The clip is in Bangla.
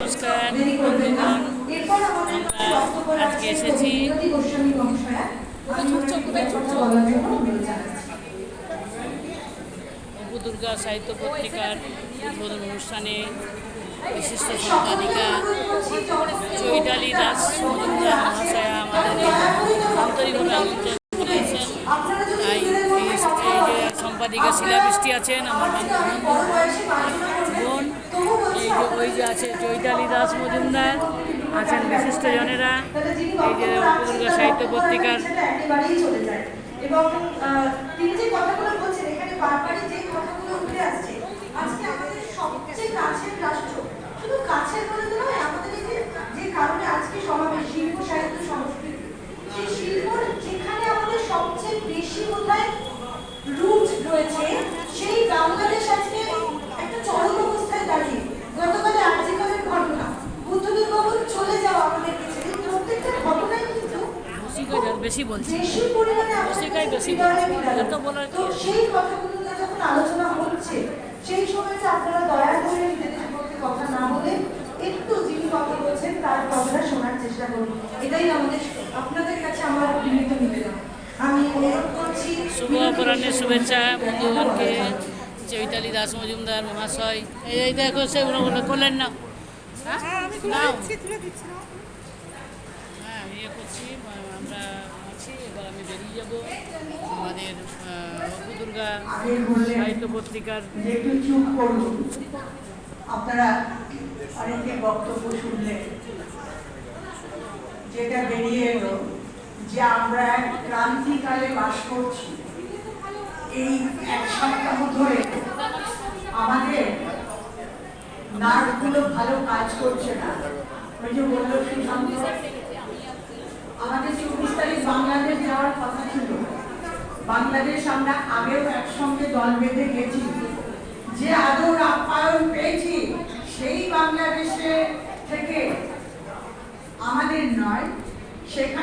নমস্কার বন্ধুগণ, আমরা আজকে এসেছি অপু দুর্গা সাহিত্য পত্রিকার উদ্বোধন অনুষ্ঠানে বিশিষ্ট সম্পাদিকা চৈতালি দাস মজুমদার মহাশয়া আমাদের আন্তরিকভাবে আমন্ত্রণ করেছেন। তাই এই যে সম্পাদিকা শিলাবৃষ্টি আছেন, আমার বোন, এই যে ওই যে আছে চৈতালি দাস মজুমদার আছেন, বিশিষ্ট জনেরা এই যে অপু দুর্গা সাহিত্য পত্রিকার। এবং তিনি যে কথাগুলো বলছেন এখানে বারবারই যে কথাগুলো উঠে আসছে, আজকে আমাদের সবচেয়ে কাছের রাষ্ট্র, শুধু কাছের বলে তো নয়, আমাদের এই যে কারণে আজকে সমাবেশ শিল্প সাহিত্য সংস্কৃতি, সেই শিল্পর যেখানে আমাদের সবচেয়ে বেশি বোধহয় রুট রয়েছে, সেই বাংলাদেশ আজকে একটা চরম অবস্থায় দাঁড়িয়ে। গতকালে আর্জিকরের ঘটনা, বুদ্ধদেব বাবুর চলে যাওয়া আমাদের কাছে, প্রত্যেকটা ঘটনাই কিন্তু বেশি বলছি, বেশি পরিমাণে তো সেই কথাগুলো যখন আলোচনা হচ্ছে, সেই সময়টা আপনারা দয়া করে নিজেদের মধ্যে কথা না বলে একটু যিনি কথা বলছেন তার কথাটা শোনার চেষ্টা করুন। এটাই আমাদের আপনাদের কাছে আমার বিনীত নিবেদন। আমি অনুরোধ করছি, শুভ অপরাহ্নের শুভেচ্ছা বন্ধুগণকে। চৈতালি দাস মজুমদার মহাশয় এই দেখো সেগুলো করলেন না, হ্যাঁ ইয়ে করছি, আমরা আছি। এবার আমি বেরিয়ে যাব আমাদের অপু দুর্গা সাহিত্য পত্রিকার। একটু চুপ করুন, আপনারা অনেকে বক্তব্য শুনলেন, যেটা বেরিয়ে এলো যে আমরা এক ক্রান্তিকালে বাস করছি। এই এক সপ্তাহ ধরে আমাদের নার্ভগুলো ভালো কাজ করছে না। ওই যে বলল সুশান্ত, আমাদের 24 তারিখ বাংলাদেশ যাওয়ার কথা ছিল। বাংলাদেশ আমরা আগেও একসঙ্গে দল বেঁধে গেছি, যে আদর আপ্যায়ন পেয়েছি সেই বাংলাদেশে থেকে আমাদের নয়, সেখানে